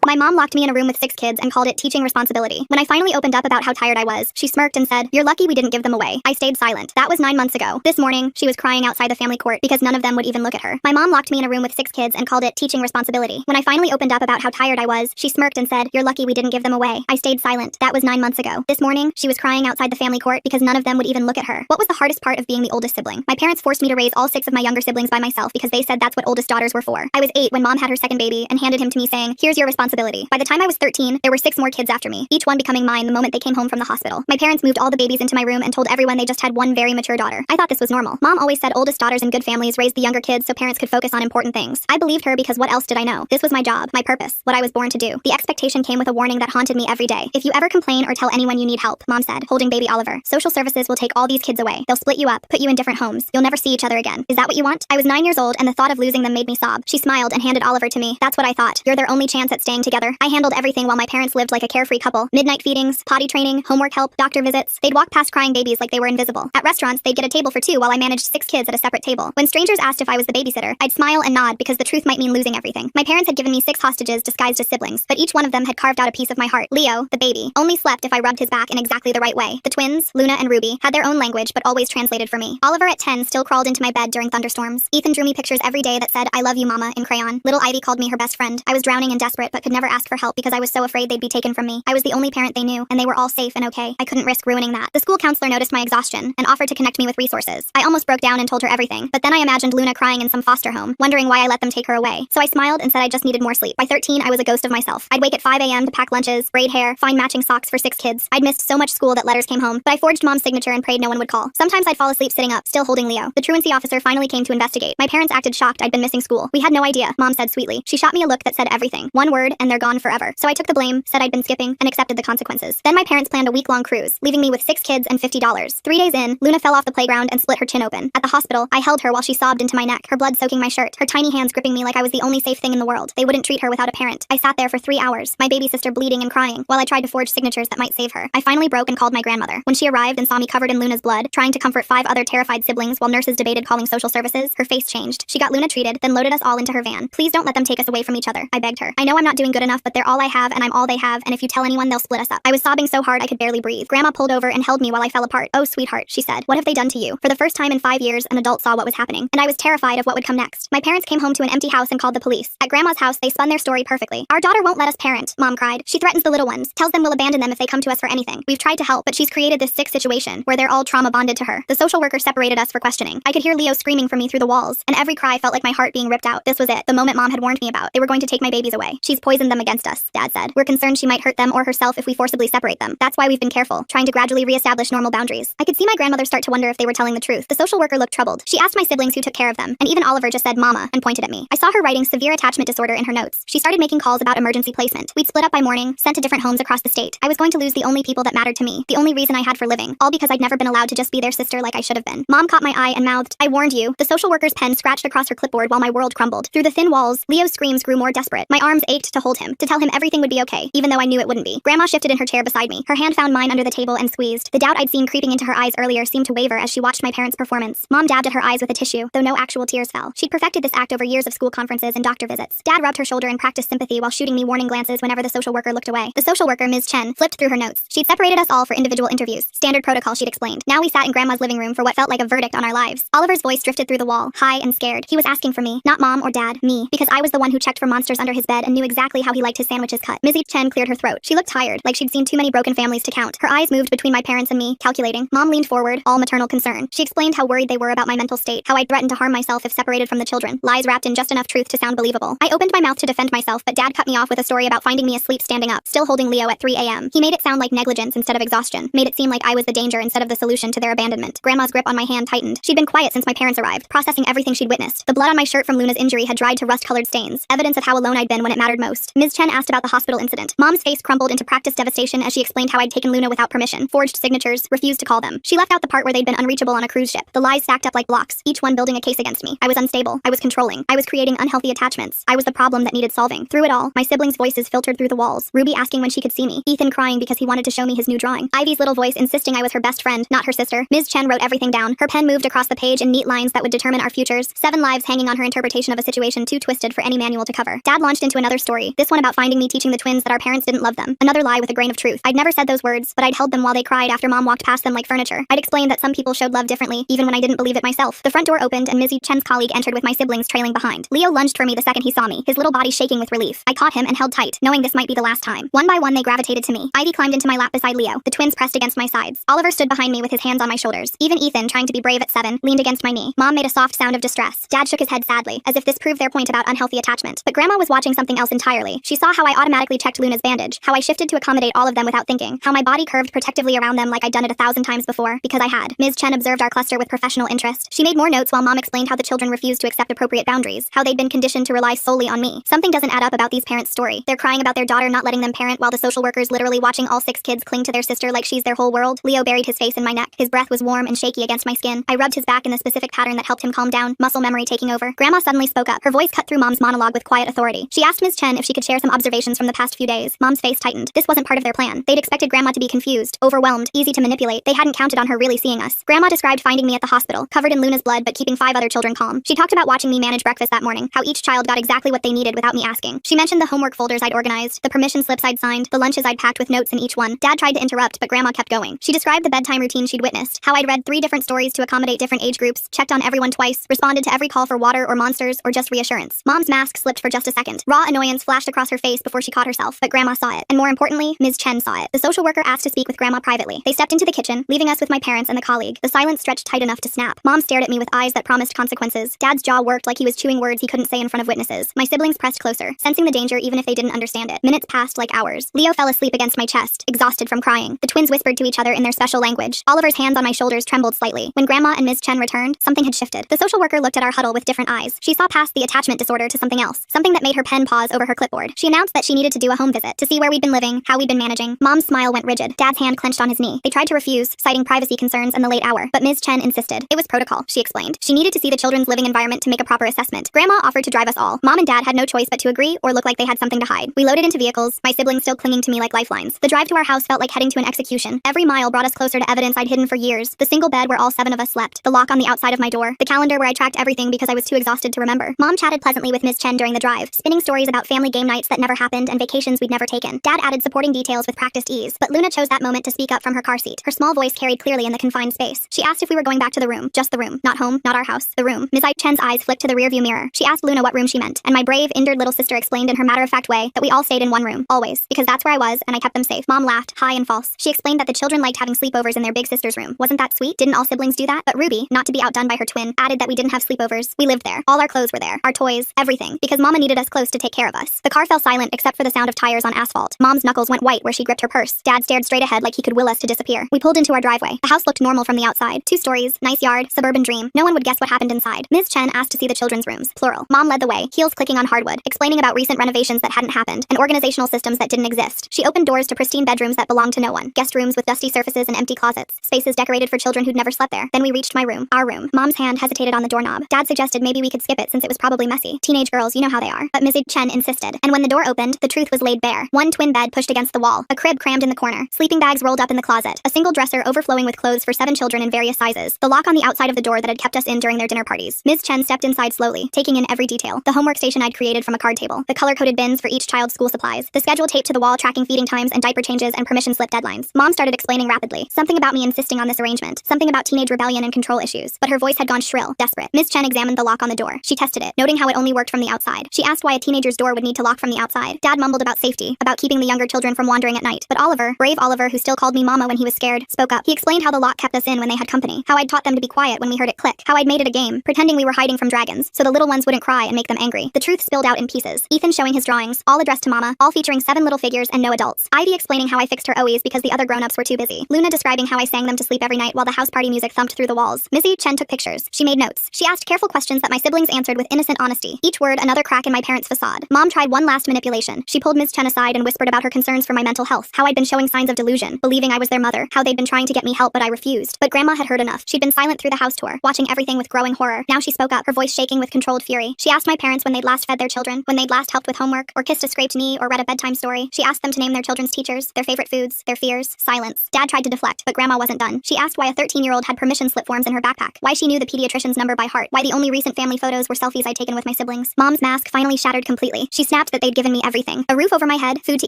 My mom locked me in a room with 6 kids and called it teaching responsibility. When I finally opened up about how tired I was, she smirked and said, "You're lucky we didn't give them away." I stayed silent. That was 9 months ago. This morning, she was crying outside the family court because none of them would even look at her. My mom locked me in a room with 6 kids and called it teaching responsibility. When I finally opened up about how tired I was, she smirked and said, "You're lucky we didn't give them away." I stayed silent. That was 9 months ago. This morning, she was crying outside the family court because none of them would even look at her. What was the hardest part of being the oldest sibling? My parents forced me to raise all 6 of my younger siblings by myself because they said that's what oldest daughters were for. I was 8 when mom had her second baby and handed him to me saying, "Here's your responsibility." By the time I was 13, there were 6 more kids after me, each one becoming mine the moment they came home from the hospital. My parents moved all the babies into my room and told everyone they just had one very mature daughter. I thought this was normal. Mom always said oldest daughters in good families raised the younger kids so parents could focus on important things. I believed her because what else did I know? This was my job, my purpose, what I was born to do. The expectation came with a warning that haunted me every day. "If you ever complain or tell anyone you need help," Mom said, holding baby Oliver, "social services will take all these kids away. They'll split you up, put you in different homes. You'll never see each other again. Is that what you want?" I was 9 years old and the thought of losing them made me sob. She smiled and handed Oliver to me. "That's what I thought. You're their only chance at staying together." I handled everything while my parents lived like a carefree couple. Midnight feedings, potty training, homework help, doctor visits. They'd walk past crying babies like they were invisible. At restaurants, they'd get a table for 2 while I managed 6 kids at a separate table. When strangers asked if I was the babysitter, I'd smile and nod because the truth might mean losing everything. My parents had given me 6 hostages disguised as siblings, but each one of them had carved out a piece of my heart. Leo, the baby, only slept if I rubbed his back in exactly the right way. The twins, Luna and Ruby, had their own language but always translated for me. Oliver at 10 still crawled into my bed during thunderstorms. Ethan drew me pictures every day that said, "I love you, Mama," in crayon. Little Ivy called me her best friend. I was drowning and desperate but could never ask for help because I was so afraid they'd be taken from me. I was the only parent they knew, and they were all safe and okay. I couldn't risk ruining that. The school counselor noticed my exhaustion and offered to connect me with resources. I almost broke down and told her everything, but then I imagined Luna crying in some foster home, wondering why I let them take her away. So I smiled and said I just needed more sleep. By 13, I was a ghost of myself. I'd wake at 5 a.m. to pack lunches, braid hair, find matching socks for 6 kids. I'd missed so much school that letters came home, but I forged Mom's signature and prayed no one would call. Sometimes I'd fall asleep sitting up, still holding Leo. The truancy officer finally came to investigate. My parents acted shocked I'd been missing school. "We had no idea," Mom said sweetly. She shot me a look that said everything. One word, and they're gone forever. So I took the blame, said I'd been skipping, and accepted the consequences. Then my parents planned a week-long cruise, leaving me with 6 kids and $50. 3 days in, Luna fell off the playground and split her chin open. At the hospital, I held her while she sobbed into my neck, her blood soaking my shirt, her tiny hands gripping me like I was the only safe thing in the world. They wouldn't treat her without a parent. I sat there for 3 hours, my baby sister bleeding and crying, while I tried to forge signatures that might save her. I finally broke and called my grandmother. When she arrived and saw me covered in Luna's blood, trying to comfort 5 other terrified siblings while nurses debated calling social services, her face changed. She got Luna treated, then loaded us all into her van. "Please don't let them take us away from each other," I begged her. "I know I'm not doing good enough, but they're all I have and I'm all they have, and if you tell anyone, they'll split us up." I was sobbing so hard I could barely breathe. Grandma pulled over and held me while I fell apart. "Oh, sweetheart," she said. "What have they done to you?" For the first time in 5 years, an adult saw what was happening, and I was terrified of what would come next. My parents came home to an empty house and called the police. At Grandma's house, they spun their story perfectly. "Our daughter won't let us parent," Mom cried. "She threatens the little ones, tells them we'll abandon them if they come to us for anything. We've tried to help, but she's created this sick situation where they're all trauma bonded to her." The social worker separated us for questioning. I could hear Leo screaming for me through the walls, and every cry felt like my heart being ripped out. This was it, the moment Mom had warned me about. They were going to take my babies away. "She's poisoned them against us," Dad said. "We're concerned she might hurt them or herself if we forcibly separate them. That's why we've been careful, trying to gradually reestablish normal boundaries." I could see my grandmother start to wonder if they were telling the truth. The social worker looked troubled. She asked my siblings who took care of them, and even Oliver just said "Mama" and pointed at me. I saw her writing severe attachment disorder in her notes. She started making calls about emergency placement. We'd split up by morning, sent to different homes across the state. I was going to lose the only people that mattered to me, the only reason I had for living, all because I'd never been allowed to just be their sister like I should have been. Mom caught my eye and mouthed, "I warned you." The social worker's pen scratched across her clipboard while my world crumbled. Through the thin walls, Leo's screams grew more desperate. My arms ached to hold him, to tell him everything would be okay, even though I knew it wouldn't be. Grandma shifted in her chair beside me. Her hand found mine under the table and squeezed. The doubt I'd seen creeping into her eyes earlier seemed to waver as she watched my parents' performance. Mom dabbed at her eyes with a tissue, though no actual tears fell. She'd perfected this act over years of school conferences and doctor visits. Dad rubbed her shoulder and practiced sympathy while shooting me warning glances whenever the social worker looked away. The social worker, Ms. Chen, flipped through her notes. She'd separated us all for individual interviews. Standard protocol, she'd explained. Now we sat in Grandma's living room for what felt like a verdict on our lives. Oliver's voice drifted through the wall, high and scared. He was asking for me, not Mom or Dad, me, because I was the one who checked for monsters under his bed and knew exactly how he liked his sandwiches cut. Ms. Chen cleared her throat. She looked tired, like she'd seen too many broken families to count. Her eyes moved between my parents and me, calculating. Mom leaned forward, all maternal concern. She explained how worried they were about my mental state, how I'd threatened to harm myself if separated from the children, lies wrapped in just enough truth to sound believable. I opened my mouth to defend myself, but Dad cut me off with a story about finding me asleep standing up, still holding Leo at 3 a.m. He made it sound like negligence instead of exhaustion, made it seem like I was the danger instead of the solution to their abandonment. Grandma's grip on my hand tightened. She'd been quiet since my parents arrived, processing everything she'd witnessed. The blood on my shirt from Luna's injury had dried to rust-colored stains, evidence of how alone I'd been when it mattered most. Ms. Chen asked about the hospital incident. Mom's face crumbled into practiced devastation as she explained how I'd taken Luna without permission, forged signatures, refused to call them. She left out the part where they'd been unreachable on a cruise ship. The lies stacked up like blocks, each one building a case against me. I was unstable. I was controlling. I was creating unhealthy attachments. I was the problem that needed solving. Through it all, my siblings' voices filtered through the walls. Ruby asking when she could see me. Ethan crying because he wanted to show me his new drawing. Ivy's little voice insisting I was her best friend, not her sister. Ms. Chen wrote everything down. Her pen moved across the page in neat lines that would determine our futures. 7 lives hanging on her interpretation of a situation too twisted for any manual to cover. Dad launched into another story, This one about finding me teaching the twins that our parents didn't love them. Another lie with a grain of truth. I'd never said those words, but I'd held them while they cried after Mom walked past them like furniture. I'd explained that some people showed love differently, even when I didn't believe it myself. The front door opened and Ms. Chen's colleague entered with my siblings trailing behind. Leo lunged for me the second he saw me, his little body shaking with relief. I caught him and held tight, knowing this might be the last time. One by one they gravitated to me. Ivy climbed into my lap beside Leo. The twins pressed against my sides. Oliver stood behind me with his hands on my shoulders. Even Ethan, trying to be brave at 7, leaned against my knee. Mom made a soft sound of distress. Dad shook his head sadly, as if this proved their point about unhealthy attachment. But Grandma was watching something else entirely. She saw how I automatically checked Luna's bandage, how I shifted to accommodate all of them without thinking, how my body curved protectively around them like I'd done it 1,000 times before, because I had. Ms. Chen observed our cluster with professional interest. She made more notes while Mom explained how the children refused to accept appropriate boundaries, how they'd been conditioned to rely solely on me. Something doesn't add up about these parents' story. They're crying about their daughter not letting them parent while the social worker's literally watching all 6 kids cling to their sister like she's their whole world. Leo buried his face in my neck. His breath was warm and shaky against my skin. I rubbed his back in the specific pattern that helped him calm down, muscle memory taking over. Grandma suddenly spoke up. Her voice cut through Mom's monologue with quiet authority. She asked Ms. Chen if she could share some observations from the past few days. Mom's face tightened. This wasn't part of their plan. They'd expected Grandma to be confused, overwhelmed, easy to manipulate. They hadn't counted on her really seeing us. Grandma described finding me at the hospital, covered in Luna's blood but keeping 5 other children calm. She talked about watching me manage breakfast that morning, how each child got exactly what they needed without me asking. She mentioned the homework folders I'd organized, the permission slips I'd signed, the lunches I'd packed with notes in each one. Dad tried to interrupt, but Grandma kept going. She described the bedtime routine she'd witnessed, how I'd read 3 different stories to accommodate different age groups, checked on everyone twice, responded to every call for water or monsters or just reassurance. Mom's mask slipped for just a second. Raw annoyance flashed across her face before she caught herself, but Grandma saw it. And more importantly, Ms. Chen saw it. The social worker asked to speak with Grandma privately. They stepped into the kitchen, leaving us with my parents and the colleague. The silence stretched tight enough to snap. Mom stared at me with eyes that promised consequences. Dad's jaw worked like he was chewing words he couldn't say in front of witnesses. My siblings pressed closer, sensing the danger even if they didn't understand it. Minutes passed like hours. Leo fell asleep against my chest, exhausted from crying. The twins whispered to each other in their special language. Oliver's hands on my shoulders trembled slightly. When Grandma and Ms. Chen returned, something had shifted. The social worker looked at our huddle with different eyes. She saw past the attachment disorder to something else, something that made her pen pause over her clipboard. She announced that she needed to do a home visit to see where we'd been living, how we'd been managing. Mom's smile went rigid. Dad's hand clenched on his knee. They tried to refuse, citing privacy concerns and the late hour, but Ms. Chen insisted. It was protocol, she explained. She needed to see the children's living environment to make a proper assessment. Grandma offered to drive us all. Mom and Dad had no choice but to agree or look like they had something to hide. We loaded into vehicles, my siblings still clinging to me like lifelines. The drive to our house felt like heading to an execution. Every mile brought us closer to evidence I'd hidden for years. The single bed where all 7 of us slept, the lock on the outside of my door, the calendar where I tracked everything because I was too exhausted to remember. Mom chatted pleasantly with Ms. Chen during the drive, spinning stories about family game nights that never happened and vacations we'd never taken. Dad added supporting details with practiced ease, but Luna chose that moment to speak up from her car seat. Her small voice carried clearly in the confined space. She asked if we were going back to the room, just the room, not home, not our house, the room. Ms. Chen's eyes flicked to the rearview mirror. She asked Luna what room she meant, and my brave, injured little sister explained in her matter-of-fact way that we all stayed in one room, always, because that's where I was and I kept them safe. Mom laughed, high and false. She explained that the children liked having sleepovers in their big sister's room. Wasn't that sweet? Didn't all siblings do that? But Ruby, not to be outdone by her twin, added that we didn't have sleepovers. We lived there. All our clothes were there. Our toys, everything. Because Mama needed us close to take care of us. The car fell silent except for the sound of tires on asphalt. Mom's knuckles went white where she gripped her purse. Dad stared straight ahead like he could will us to disappear. We pulled into our driveway. The house looked normal from the outside. 2 stories, nice yard, suburban dream. No one would guess what happened inside. Ms. Chen asked to see the children's rooms, plural. Mom led the way, heels clicking on hardwood, explaining about recent renovations that hadn't happened and organizational systems that didn't exist. She opened doors to pristine bedrooms that belonged to no one, guest rooms with dusty surfaces and empty closets, spaces decorated for children who'd never slept there. Then we reached my room, our room. Mom's hand hesitated on the doorknob. Dad suggested maybe we could skip it since it was probably messy. Teenage girls, you know how they are. But Ms. Chen insisted. And when the door opened, the truth was laid bare. One twin bed pushed against the wall, a crib crammed in the corner, sleeping bags rolled up in the closet, a single dresser overflowing with clothes for 7 children in various sizes, the lock on the outside of the door that had kept us in during their dinner parties. Ms. Chen stepped inside slowly, taking in every detail. The homework station I'd created from a card table, the color-coded bins for each child's school supplies, the schedule taped to the wall tracking feeding times and diaper changes and permission slip deadlines. Mom started explaining rapidly. Something about me insisting on this arrangement, something about teenage rebellion and control issues, but her voice had gone shrill, desperate. Ms. Chen examined the lock on the door. She tested it, noting how it only worked from the outside. She asked why a teenager's door would need to lock from the outside. Dad mumbled about safety, about keeping the younger children from wandering at night. But Oliver, brave Oliver who still called me Mama when he was scared, spoke up. He explained how the lock kept us in when they had company, how I'd taught them to be quiet when we heard it click, how I'd made it a game, pretending we were hiding from dragons, so the little ones wouldn't cry and make them angry. The truth spilled out in pieces. Ethan showing his drawings, all addressed to Mama, all featuring 7 little figures and no adults. Ivy explaining how I fixed her OEs because the other grown-ups were too busy. Luna describing how I sang them to sleep every night while the house party music thumped through the walls. Missy Chen took pictures. She made notes. She asked careful questions that my siblings answered with innocent honesty. Each word another crack in my parents' facade. Mom tried one last manipulation. She pulled Ms. Chen aside and whispered about her concerns for my mental health, how I'd been showing signs of delusion, believing I was their mother, how they'd been trying to get me help but I refused. But Grandma had heard enough. She'd been silent through the house tour, watching everything with growing horror. Now she spoke up, her voice shaking with controlled fury. She asked my parents when they'd last fed their children, when they'd last helped with homework, or kissed a scraped knee, or read a bedtime story. She asked them to name their children's teachers, their favorite foods, their fears, silence. Dad tried to deflect, but Grandma wasn't done. She asked why a 13-year-old had permission slip forms in her backpack, why she knew the pediatrician's number by heart, why the only recent family photos were selfies I'd taken with my siblings. Mom's mask finally shattered completely. She snapped snapped that they'd given me everything. A roof over my head, food to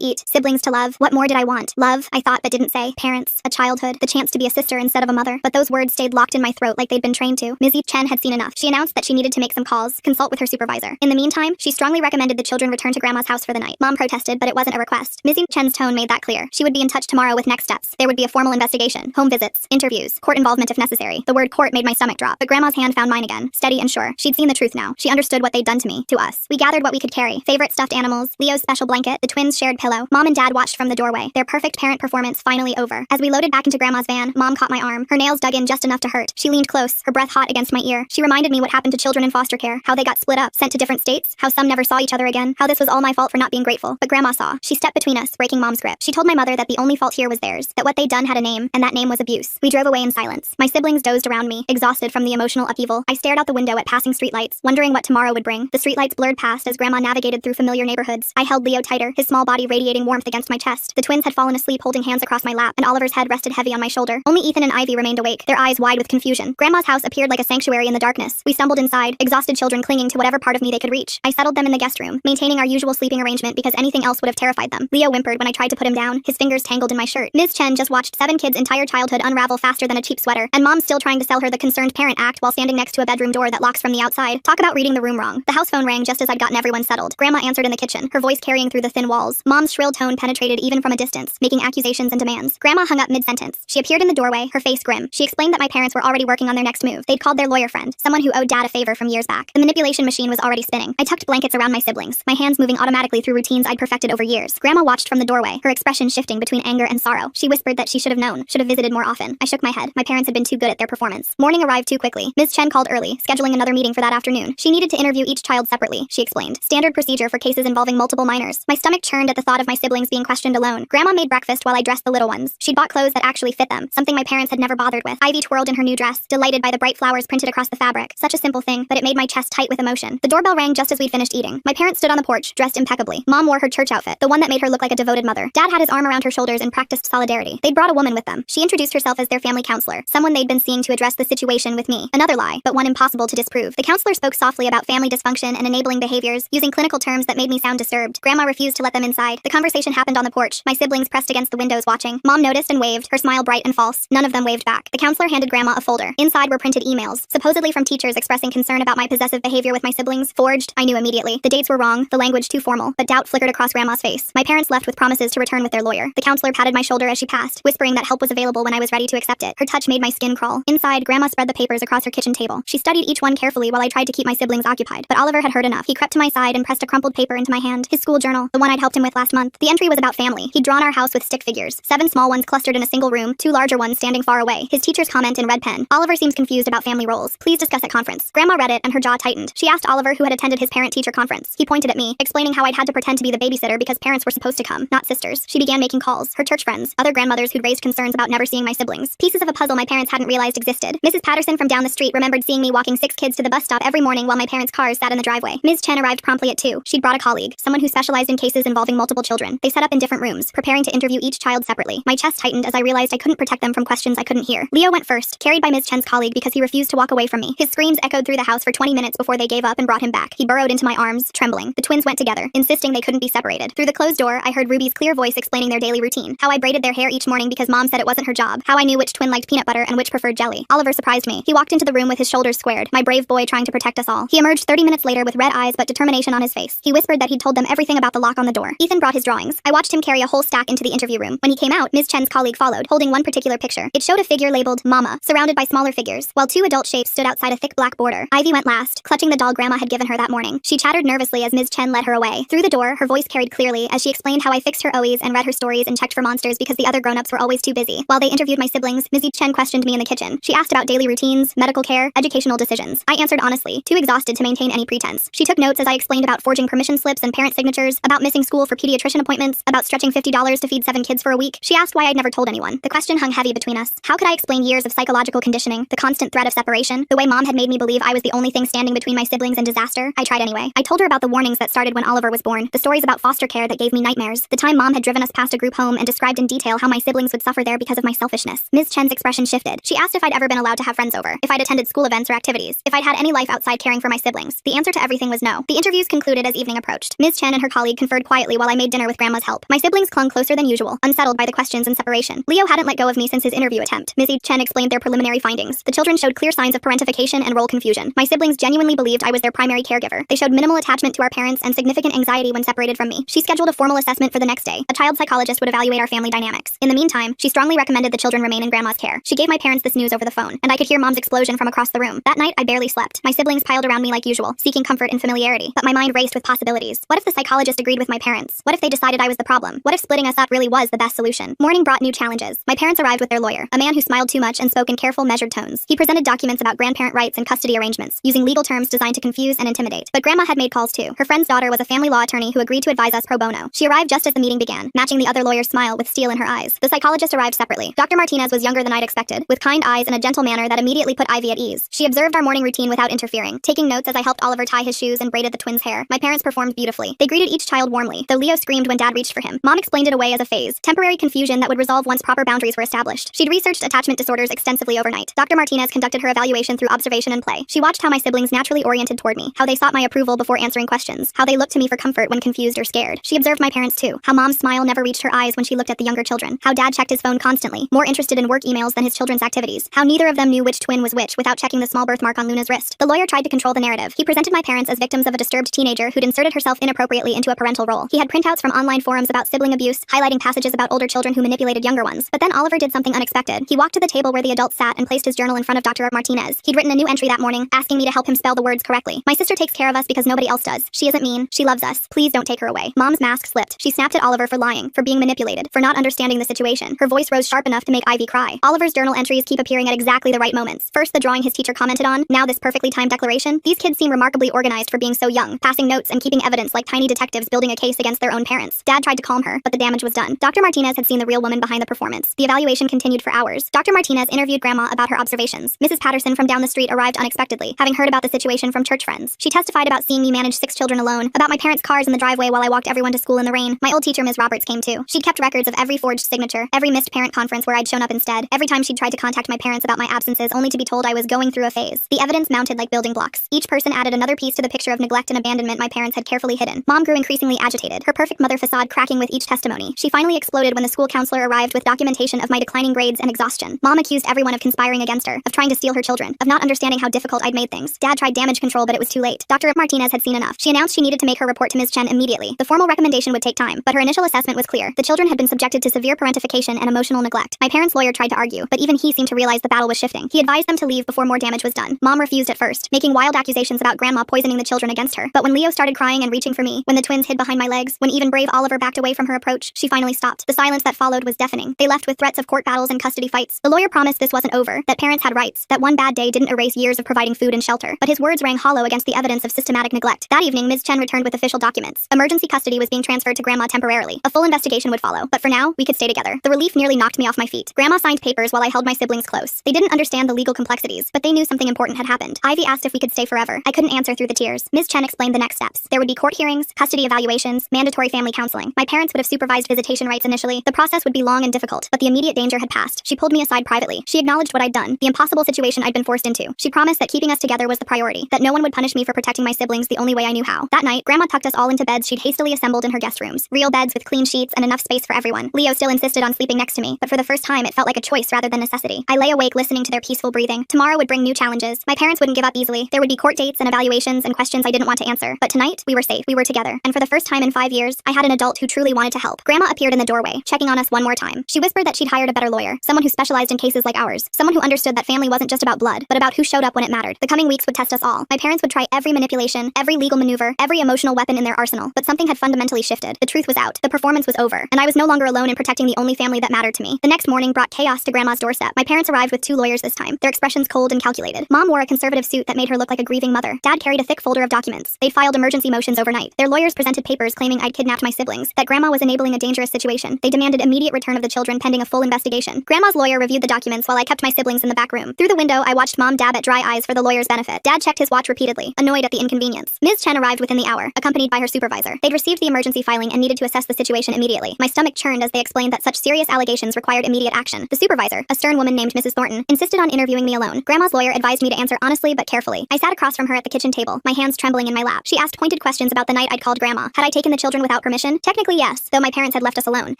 eat, siblings to love. What more did I want? Love, I thought but didn't say. Parents, a childhood, the chance to be a sister instead of a mother. But those words stayed locked in my throat like they'd been trained to. Ms. Chen had seen enough. She announced that she needed to make some calls, consult with her supervisor. In the meantime, she strongly recommended the children return to Grandma's house for the night. Mom protested, but it wasn't a request. Ms. Chen's tone made that clear. She would be in touch tomorrow with next steps. There would be a formal investigation, home visits, interviews, court involvement if necessary. The word court made my stomach drop, but Grandma's hand found mine again, steady and sure. She'd seen the truth now. She understood what they'd done to me, to us. We gathered what we could carry. Favorite stuffed animals, Leo's special blanket, the twins' shared pillow. Mom and Dad watched from the doorway, their perfect parent performance finally over. As we loaded back into Grandma's van, Mom caught my arm. Her nails dug in just enough to hurt. She leaned close, her breath hot against my ear. She reminded me what happened to children in foster care, how they got split up, sent to different states, how some never saw each other again, how this was all my fault for not being grateful. But Grandma saw. She stepped between us, breaking Mom's grip. She told my mother that the only fault here was theirs, that what they'd done had a name, and that name was abuse. We drove away in silence. My siblings dozed around me, exhausted from the emotional upheaval. I stared out the window at passing streetlights, wondering what tomorrow would bring. The streetlights blurred past as Grandma navigated through familiar neighborhoods. I held Leo tighter, his small body radiating warmth against my chest. The twins had fallen asleep holding hands across my lap, and Oliver's head rested heavy on my shoulder. Only Ethan and Ivy remained awake, their eyes wide with confusion. Grandma's house appeared like a sanctuary in the darkness. We stumbled inside, exhausted children clinging to whatever part of me they could reach. I settled them in the guest room, maintaining our usual sleeping arrangement because anything else would have terrified them. Leo whimpered when I tried to put him down, his fingers tangled in my shirt. Ms. Chen just watched 7 kids' entire childhood unravel faster than a cheap sweater, and Mom's still trying to sell her the concerned parent act while standing next to a bedroom door that locks from the outside. Talk about reading the room wrong. The house phone rang just as I'd gotten everyone settled. Grandma answered in the kitchen, her voice carrying through the thin walls. Mom's shrill tone penetrated even from a distance, making accusations and demands. Grandma hung up mid-sentence. She appeared in the doorway, her face grim. She explained that my parents were already working on their next move. They'd called their lawyer friend, someone who owed Dad a favor from years back. The manipulation machine was already spinning. I tucked blankets around my siblings, my hands moving automatically through routines I'd perfected over years. Grandma watched from the doorway, her expression shifting between anger and sorrow. She whispered that she should have known, should have visited more often. I shook my head. My parents had been too good at their performance. Morning arrived too quickly. Ms. Chen called early, scheduling another meeting for that afternoon. She needed to interview each child separately, she explained. Standard procedure for cases involving multiple minors. My stomach churned at the thought of my siblings being questioned alone. Grandma made breakfast while I dressed the little ones. She'd bought clothes that actually fit them, something my parents had never bothered with. Ivy twirled in her new dress, delighted by the bright flowers printed across the fabric. Such a simple thing, but it made my chest tight with emotion. The doorbell rang just as we'd finished eating. My parents stood on the porch, dressed impeccably. Mom wore her church outfit, the one that made her look like a devoted mother. Dad had his arm around her shoulders and practiced solidarity. They'd brought a woman with them. She introduced herself as their family counselor, someone they'd been seeing to address the situation with me. Another lie, but one impossible to disprove. The counselor spoke softly about family dysfunction and enabling behaviors, using clinical terms that made me sound disturbed. Grandma refused to let them inside. The conversation happened on the porch, my siblings pressed against the windows watching. Mom noticed and waved, her smile bright and false. None of them waved back. The counselor handed Grandma a folder. Inside were printed emails, supposedly from teachers expressing concern about my possessive behavior with my siblings. Forged, I knew immediately. The dates were wrong, the language too formal, but doubt flickered across Grandma's face. My parents left with promises to return with their lawyer. The counselor patted my shoulder as she passed, whispering that help was available when I was ready to accept it. Her touch made my skin crawl. Inside, Grandma spread the papers across her kitchen table. She studied each one carefully while I tried to keep my siblings occupied. But Oliver had heard enough. He crept to my side and pressed a crumpled paper into my hand. His school journal, the one I'd helped him with last month. The entry was about family. He'd drawn our house with stick figures. 7 small ones clustered in a single room, 2 larger ones standing far away. His teacher's comment in red pen. Oliver seems confused about family roles. Please discuss at conference. Grandma read it and her jaw tightened. She asked Oliver who had attended his parent-teacher conference. He pointed at me, explaining how I'd had to pretend to be the babysitter because parents were supposed to come, not sisters. She began making calls. Her church friends, other grandmothers who'd raised concerns about never seeing my siblings. Pieces of a puzzle my parents hadn't realized existed. Mrs. Patterson from down the street remembered seeing me walking 6 kids to the bus stop every morning while my parents' cars sat in the driveway. Ms. Chen arrived promptly at 2. She'd brought a colleague, someone who specialized in cases involving multiple children. They set up in different rooms, preparing to interview each child separately. My chest tightened as I realized I couldn't protect them from questions I couldn't hear. Leo went first, carried by Ms. Chen's colleague because he refused to walk away from me. His screams echoed through the house for 20 minutes before they gave up and brought him back. He burrowed into my arms, trembling. The twins went together, insisting they couldn't be separated. Through the closed door, I heard Ruby's clear voice explaining their daily routine. How I braided their hair each morning because Mom said it wasn't her job. How I knew which twin liked peanut butter and which preferred jelly. Oliver surprised me. He walked into the room with his shoulders squared, my brave boy trying to protect us all. He emerged 30 minutes later with red eyes but determination on his face. He whispered that he'd told them everything about the lock on the door. Ethan brought his drawings. I watched him carry a whole stack into the interview room. When he came out, Ms. Chen's colleague followed, holding one particular picture. It showed a figure labeled Mama, surrounded by smaller figures, while 2 adult shapes stood outside a thick black border. Ivy went last, clutching the doll Grandma had given her that morning. She chattered nervously as Ms. Chen led her away. Through the door, her voice carried clearly as she explained how I fixed her OEs and read her stories and checked for monsters because the other grown-ups were always too busy. While they interviewed my siblings, Ms. Chen questioned me in the kitchen. She asked about daily routines, medical care, educational decisions. I answered honestly, too exhausted to maintain any pretense. She took notes as I explained about forging permission slips and parent signatures, about missing school for pediatrician appointments, about stretching $50 to feed 7 kids for a week. She asked why I'd never told anyone. The question hung heavy between us. How could I explain years of psychological conditioning, the constant threat of separation, the way Mom had made me believe I was the only thing standing between my siblings and disaster? I tried anyway. I told her about the warnings that started when Oliver was born, the stories about foster care that gave me nightmares, the time Mom had driven us past a group home and described in detail how my siblings would suffer there because of my selfishness. Ms. Chen's expression shifted. She asked if I'd ever been allowed to have friends over, if I'd attended school events or activities, if I'd had any life outside caring for my siblings. The answer to everything was no. The interviews concluded as evening approached. Ms. Chen and her colleague conferred quietly while I made dinner with Grandma's help. My siblings clung closer than usual, unsettled by the questions and separation. Leo hadn't let go of me since his interview attempt. Ms. Chen explained their preliminary findings. The children showed clear signs of parentification and role confusion. My siblings genuinely believed I was their primary caregiver. They showed minimal attachment to our parents and significant anxiety when separated from me. She scheduled a formal assessment for the next day. A child psychologist would evaluate our family dynamics. In the meantime, she strongly recommended the children remain in Grandma's care. She gave my parents this news over the phone, and I could hear Mom's explosion from across the room. That night, I barely slept. My siblings piled around me like usual, seeking comfort and familiarity, but my mind raced with possibilities. What if the psychologist agreed with my parents? What if they decided I was the problem? What if splitting us up really was the best solution? Morning brought new challenges. My parents arrived with their lawyer, a man who smiled too much and spoke in careful, measured tones. He presented documents about grandparent rights and custody arrangements, using legal terms designed to confuse and intimidate. But Grandma had made calls too. Her friend's daughter was a family law attorney who agreed to advise us pro bono. She arrived just as the meeting began, matching the other lawyer's smile with steel in her eyes. The psychologist arrived separately. Dr. Martinez was younger than I'd expected, with kind eyes and a gentle manner that immediately put Ivy at ease. She observed our morning routine without interfering, taking notes as I helped Oliver tie his shoes and braided the twins' hair. My parents performed beautifully. They greeted each child warmly, though Leo screamed when Dad reached for him. Mom explained it away as a phase, temporary confusion that would resolve once proper boundaries were established. She'd researched attachment disorders extensively overnight. Dr. Martinez conducted her evaluation through observation and play. She watched how my siblings naturally oriented toward me, how they sought my approval before answering questions, how they looked to me for comfort when confused or scared. She observed my parents too, how Mom's smile never reached her eyes when she looked at the younger children, how Dad checked his phone constantly, more interested in work emails than his children's activities, how neither of them knew which twin was which without checking the small birthmark on Luna's wrist. The lawyer tried to control the narrative. He presented my parents as victims of a disturbed teenager who'd inserted herself inappropriately into a parental role. He had printouts from online forums about sibling abuse, highlighting passages about older children who manipulated younger ones. But then Oliver did something unexpected. He walked to the table where the adults sat and placed his journal in front of Dr. Martinez. He'd written a new entry that morning, asking me to help him spell the words correctly. My sister takes care of us because nobody else does. She isn't mean. She loves us. Please don't take her away. Mom's mask slipped. She snapped at Oliver for lying, for being manipulated, for not understanding the situation. Her voice rose sharp enough to make Ivy cry. Oliver's journal entries keep appearing at exactly the right moments. First the drawing his teacher commented on, now this perfectly timed declaration. These kids seem remarkably organized for being so young, passing notes and keeping evidence like tiny detectives building a case against their own parents. Dad tried to calm her, but the damage was done. Dr. Martinez had seen the real woman behind the performance. The evaluation continued for hours. Dr. Martinez interviewed Grandma about her observations. Mrs. Patterson from down the street arrived unexpectedly, having heard about the situation from church friends. She testified about seeing me manage 6 children alone, about my parents' cars in the driveway while I walked everyone to school in the rain. My old teacher, Ms. Roberts, came too. She'd kept records of every forged signature, every missed parent conference where I'd shown up instead, every time she'd tried to contact my parents about my absences only to be told I was going through a phase. The evidence mounted like building blocks. Each person added another piece to the picture of neglect and abandonment my parents had carefully hidden. Mom grew increasingly agitated, her perfect mother facade cracking with each testimony. She finally exploded when the school counselor arrived with documentation of my declining grades and exhaustion. Mom accused everyone of conspiring against her, of trying to steal her children, of not understanding how difficult I'd made things. Dad tried damage control, but it was too late. Dr. Martinez had seen enough. She announced she needed to make her report to Ms. Chen immediately. The formal recommendation would take time, but her initial assessment was clear. The children had been subjected to severe parentification and emotional neglect. My parents' lawyer tried to argue, but even he seemed to realize the battle was shifting. He advised them to leave before more damage was done. Mom refused at first, making wild accusations about Grandma poisoning the children against her. But when Leo started crying and reaching for me, when the twins hid behind my legs, when even brave Oliver backed away from her approach, she finally stopped. The silence that followed was deafening. They left with threats of court battles and custody fights. The lawyer promised this wasn't over, that parents had rights, that one bad day didn't erase years of providing food and shelter. But his words rang hollow against the evidence of systematic neglect. That evening, Ms. Chen returned with official documents. Emergency custody was being transferred to Grandma temporarily. A full investigation would follow, but for now, we could stay together. The relief nearly knocked me off my feet. Grandma signed papers while I held my siblings close. They didn't understand the legal complexities, but they knew something important had happened. Ivy asked if we could stay forever. I couldn't answer through the tears. Ms. Chen explained the next steps. There would be court hearings, custody evaluations, mandatory family counseling. My parents would have supervised visitation rights initially. The process would be long and difficult, but the immediate danger had passed. She pulled me aside privately. She acknowledged what I'd done, the impossible situation I'd been forced into. She promised that keeping us together was the priority, that no one would punish me for protecting my siblings the only way I knew how. That night, Grandma tucked us all into beds she'd hastily assembled in her guest rooms. Real beds with clean sheets and enough space for everyone. Leo still insisted on sleeping next to me, but for the first time it felt like a choice rather than necessity. I lay awake listening to their peaceful breathing. Tomorrow would bring new challenges. My parents wouldn't give up easily. There would be court dates and evaluations and questions I didn't want to answer. But tonight, we were safe. We were together. And for the first time in 5 years, I had an adult who truly wanted to help. Grandma appeared in the doorway, checking on us one more time. She whispered that she'd hired a better lawyer, someone who specialized in cases like ours, someone who understood that family wasn't just about blood, but about who showed up when it mattered. The coming weeks would test us all. My parents would try every manipulation, every legal maneuver, every emotional weapon in their arsenal, but something had fundamentally shifted. The truth was out. The performance was over, and I was no longer alone in protecting the only family that mattered to me. The next morning brought chaos to Grandma's doorstep. My parents arrived with 2 lawyers this time, their expressions cold and calculated. Mom wore a conservative suit that made her look like a grieving mother. Dad carried a thick folder of documents. They'd filed emergency motions overnight. Their lawyers presented papers claiming I'd kidnapped my siblings, that Grandma was enabling a dangerous situation. They demanded immediate return of the children pending a full investigation. Grandma's lawyer reviewed the documents while I kept my siblings in the back room. Through the window, I watched Mom dab at dry eyes for the lawyer's benefit. Dad checked his watch repeatedly, annoyed at the inconvenience. Ms. Chen arrived within the hour, accompanied by her supervisor. They'd received the emergency filing and needed to assess the situation immediately. My stomach churned as they explained that such serious allegations required immediate action. The supervisor, a stern woman named Mrs. Thornton, insisted on interviewing me alone. Grandma's lawyer advised me to answer honestly but carefully. I sat across from her at the kitchen table, my hands trembling in my lap. She asked pointed questions questions about the night I'd called Grandma. Had I taken the children without permission? Technically yes, though my parents had left us alone.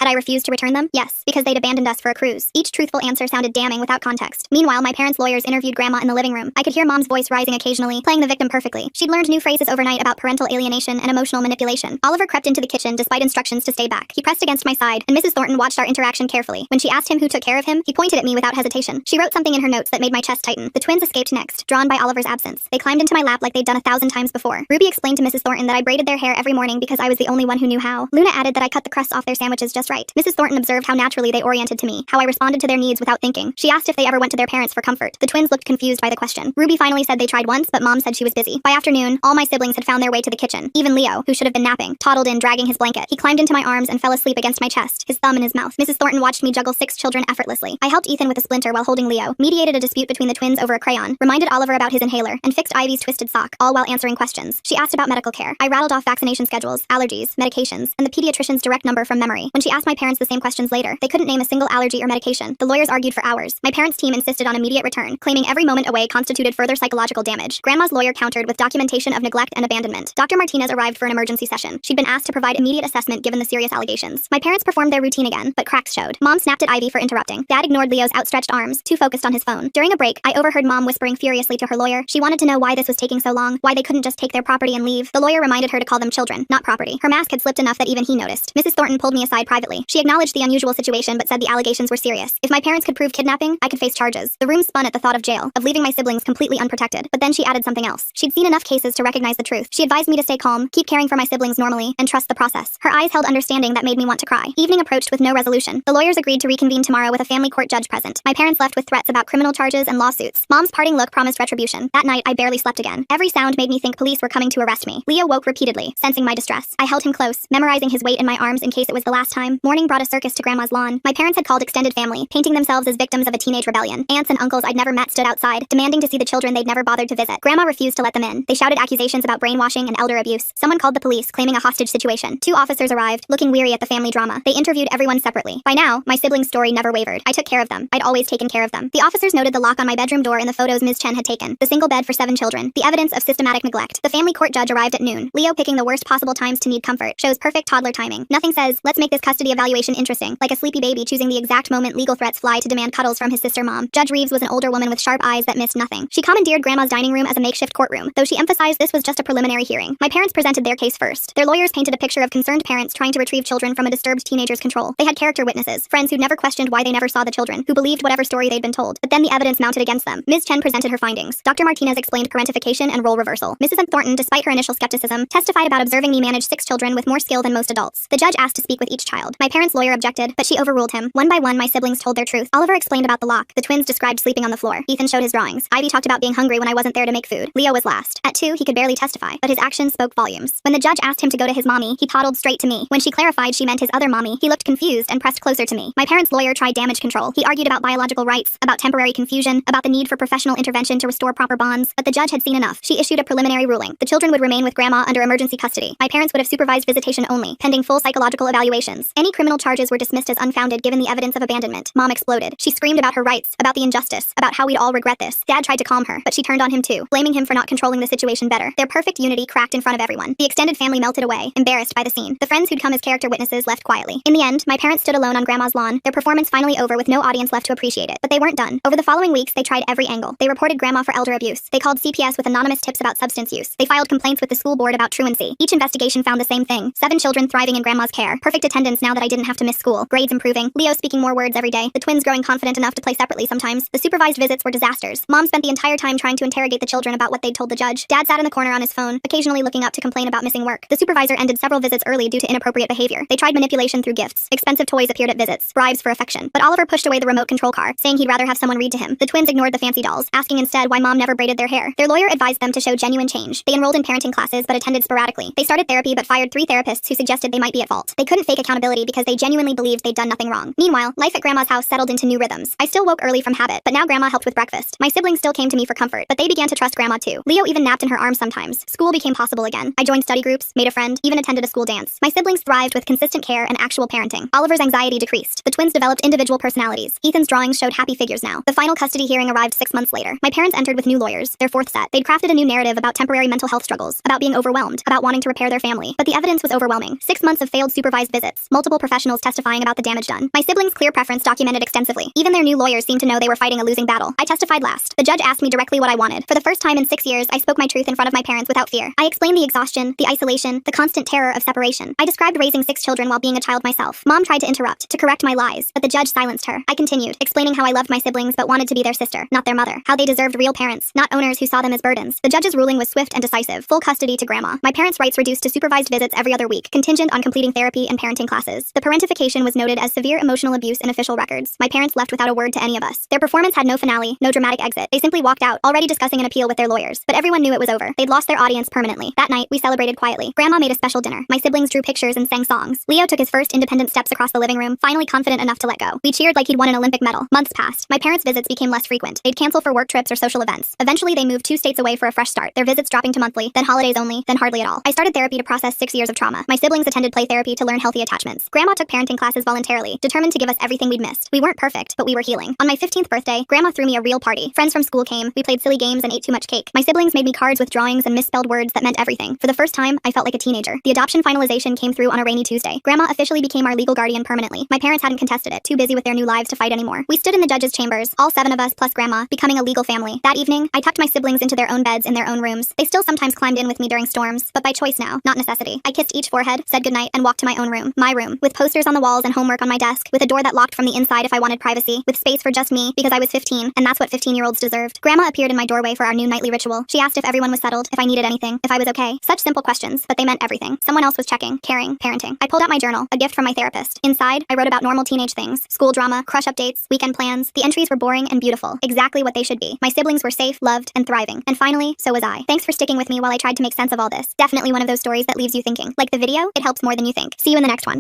Had I refused to return them? Yes, because they'd abandoned us for a cruise. Each truthful answer sounded damning without context. Meanwhile, my parents' lawyers interviewed Grandma in the living room. I could hear Mom's voice rising occasionally, playing the victim perfectly. She'd learned new phrases overnight about parental alienation and emotional manipulation. Oliver crept into the kitchen despite instructions to stay back. He pressed against my side, and Mrs. Thornton watched our interaction carefully. When she asked him who took care of him, he pointed at me without hesitation. She wrote something in her notes that made my chest tighten. The twins escaped next, drawn by Oliver's absence. They climbed into my lap like they'd done 1,000 times before. Ruby explained to Mrs. Thornton that I braided their hair every morning because I was the only one who knew how. Luna added that I cut the crusts off their sandwiches just right. Mrs. Thornton observed how naturally they oriented to me, how I responded to their needs without thinking. She asked if they ever went to their parents for comfort. The twins looked confused by the question. Ruby finally said they tried once, but Mom said she was busy. By afternoon, all my siblings had found their way to the kitchen. Even Leo, who should have been napping, toddled in dragging his blanket. He climbed into my arms and fell asleep against my chest, his thumb in his mouth. Mrs. Thornton watched me juggle 6 children effortlessly. I helped Ethan with a splinter while holding Leo, mediated a dispute between the twins over a crayon, reminded Oliver about his inhaler, and fixed Ivy's twisted sock, all while answering questions. She asked about medical care. I rattled off vaccination schedules, allergies, medications, and the pediatrician's direct number from memory. When she asked my parents the same questions later, they couldn't name a single allergy or medication. The lawyers argued for hours. My parents' team insisted on immediate return, claiming every moment away constituted further psychological damage. Grandma's lawyer countered with documentation of neglect and abandonment. Dr. Martinez arrived for an emergency session. She'd been asked to provide immediate assessment given the serious allegations. My parents performed their routine again, but cracks showed. Mom snapped at Ivy for interrupting. Dad ignored Leo's outstretched arms, too focused on his phone. During a break, I overheard Mom whispering furiously to her lawyer. She wanted to know why this was taking so long, why they couldn't just take their property and leave. The lawyer reminded her to call them children, not property. Her mask had slipped enough that even he noticed. Mrs. Thornton pulled me aside privately. She acknowledged the unusual situation but said the allegations were serious. If my parents could prove kidnapping, I could face charges. The room spun at the thought of jail, of leaving my siblings completely unprotected. But then she added something else. She'd seen enough cases to recognize the truth. She advised me to stay calm, keep caring for my siblings normally, and trust the process. Her eyes held understanding that made me want to cry. Evening approached with no resolution. The lawyers agreed to reconvene tomorrow with a family court judge present. My parents left with threats about criminal charges and lawsuits. Mom's parting look promised retribution. That night, I barely slept again. Every sound made me think police were coming to arrest me. Leo woke repeatedly, sensing my distress. I held him close, memorizing his weight in my arms in case it was the last time. Morning brought a circus to Grandma's lawn. My parents had called extended family, painting themselves as victims of a teenage rebellion. Aunts and uncles I'd never met stood outside, demanding to see the children they'd never bothered to visit. Grandma refused to let them in. They shouted accusations about brainwashing and elder abuse. Someone called the police, claiming a hostage situation. 2 officers arrived, looking weary at the family drama. They interviewed everyone separately. By now, my siblings' story never wavered. I took care of them. I'd always taken care of them. The officers noted the lock on my bedroom door in the photos Ms. Chen had taken, the single bed for 7 children, the evidence of systematic neglect. The family court judge arrived at noon. Leo picking the worst possible times to need comfort shows perfect toddler timing. Nothing says, let's make this custody evaluation interesting, like a sleepy baby choosing the exact moment legal threats fly to demand cuddles from his sister mom. Judge Reeves was an older woman with sharp eyes that missed nothing. She commandeered Grandma's dining room as a makeshift courtroom, though she emphasized this was just a preliminary hearing. My parents presented their case first. Their lawyers painted a picture of concerned parents trying to retrieve children from a disturbed teenager's control. They had character witnesses, friends who'd never questioned why they never saw the children, who believed whatever story they'd been told. But then the evidence mounted against them. Ms. Chen presented her findings. Dr. Martinez explained parentification and role reversal. Mrs. Thornton, despite her initial skepticism, testified about observing me manage 6 children with more skill than most adults. The judge asked to speak with each child. My parents' lawyer objected, but she overruled him. One by one, my siblings told their truth. Oliver explained about the lock. The twins described sleeping on the floor. Ethan showed his drawings. Ivy talked about being hungry when I wasn't there to make food. Leo was last. At 2, he could barely testify, but his actions spoke volumes. When the judge asked him to go to his mommy, he toddled straight to me. When she clarified she meant his other mommy, he looked confused and pressed closer to me. My parents' lawyer tried damage control. He argued about biological rights, about temporary confusion, about the need for professional intervention to restore proper bonds, but the judge had seen enough. She issued a preliminary ruling. The children would remain with Grandma under emergency custody. My parents would have supervised visitation only, pending full psychological evaluations. Any criminal charges were dismissed as unfounded given the evidence of abandonment. Mom exploded. She screamed about her rights, about the injustice, about how we'd all regret this. Dad tried to calm her, but she turned on him too, blaming him for not controlling the situation better. Their perfect unity cracked in front of everyone. The extended family melted away, embarrassed by the scene. The friends who'd come as character witnesses left quietly. In the end, my parents stood alone on Grandma's lawn, their performance finally over with no audience left to appreciate it. But they weren't done. Over the following weeks, they tried every angle. They reported Grandma for elder abuse. They called CPS with anonymous tips about substance use. They filed complaints with the school board about truancy. Each investigation found the same thing. 7 children thriving in Grandma's care. Perfect attendance now that I didn't have to miss school. Grades improving. Leo speaking more words every day. The twins growing confident enough to play separately sometimes. The supervised visits were disasters. Mom spent the entire time trying to interrogate the children about what they'd told the judge. Dad sat in the corner on his phone, occasionally looking up to complain about missing work. The supervisor ended several visits early due to inappropriate behavior. They tried manipulation through gifts. Expensive toys appeared at visits. Bribes for affection. But Oliver pushed away the remote control car, saying he'd rather have someone read to him. The twins ignored the fancy dolls, asking instead why Mom never braided their hair. Their lawyer advised them to show genuine change. They enrolled in parenting classes but attended sporadically. They started therapy but fired 3 therapists who suggested they might be at fault. They couldn't fake accountability because they genuinely believed they'd done nothing wrong. Meanwhile, life at Grandma's house settled into new rhythms. I still woke early from habit, but now Grandma helped with breakfast. My siblings still came to me for comfort, but they began to trust Grandma too. Leo even napped in her arms sometimes. School became possible again. I joined study groups, made a friend, even attended a school dance. My siblings thrived with consistent care and actual parenting. Oliver's anxiety decreased. The twins developed individual personalities. Ethan's drawings showed happy figures now. The final custody hearing arrived 6 months later. My parents entered with new lawyers, their 4th set. They'd crafted a new narrative about temporary mental health struggles, about being overwhelmed about wanting to repair their family. But the evidence was overwhelming. 6 months of failed supervised visits, multiple professionals testifying about the damage done. My siblings' clear preference documented extensively. Even their new lawyers seemed to know they were fighting a losing battle. I testified last. The judge asked me directly what I wanted. For the first time in 6 years, I spoke my truth in front of my parents without fear. I explained the exhaustion, the isolation, the constant terror of separation. I described raising 6 children while being a child myself. Mom tried to interrupt, to correct my lies, but the judge silenced her. I continued, explaining how I loved my siblings but wanted to be their sister, not their mother. How they deserved real parents, not owners who saw them as burdens. The judge's ruling was swift and decisive. Full custody to grandma. My parents' rights reduced to supervised visits every other week, contingent on completing therapy and parenting classes. The parentification was noted as severe emotional abuse in official records. My parents left without a word to any of us. Their performance had no finale, no dramatic exit. They simply walked out, already discussing an appeal with their lawyers. But everyone knew it was over. They'd lost their audience permanently. That night, we celebrated quietly. Grandma made a special dinner. My siblings drew pictures and sang songs. Leo took his first independent steps across the living room, finally confident enough to let go. We cheered like he'd won an Olympic medal. Months passed. My parents' visits became less frequent. They'd cancel for work trips or social events. Eventually, they moved 2 states away for a fresh start, their visits dropping to monthly, then holidays only, then hardly at all. I started therapy to process 6 years of trauma. My siblings attended play therapy to learn healthy attachments. Grandma took parenting classes voluntarily, determined to give us everything we'd missed. We weren't perfect, but we were healing. On my 15th birthday, Grandma threw me a real party. Friends from school came, we played silly games and ate too much cake. My siblings made me cards with drawings and misspelled words that meant everything. For the first time, I felt like a teenager. The adoption finalization came through on a rainy Tuesday. Grandma officially became our legal guardian permanently. My parents hadn't contested it, too busy with their new lives to fight anymore. We stood in the judge's chambers, all 7 of us plus Grandma, becoming a legal family. That evening, I tucked my siblings into their own beds in their own rooms. They still sometimes climbed in with me during storms, but by choice now, not necessity. I kissed each forehead, said goodnight, and walked to my own room. My room, with posters on the walls and homework on my desk, with a door that locked from the inside if I wanted privacy, with space for just me, because I was 15, and that's what 15-year-olds deserved. Grandma appeared in my doorway for our new nightly ritual. She asked if everyone was settled, if I needed anything, if I was okay. Such simple questions, but they meant everything. Someone else was checking, caring, parenting. I pulled out my journal, a gift from my therapist. Inside, I wrote about normal teenage things, school drama, crush updates, weekend plans. The entries were boring and beautiful, exactly what they should be. My siblings were safe, loved, and thriving. And finally, so was I. Thanks for sticking with me while I tried to make sense of all this. Definitely one of those stories that leaves you thinking. Like the video, it helps more than you think. See you in the next one.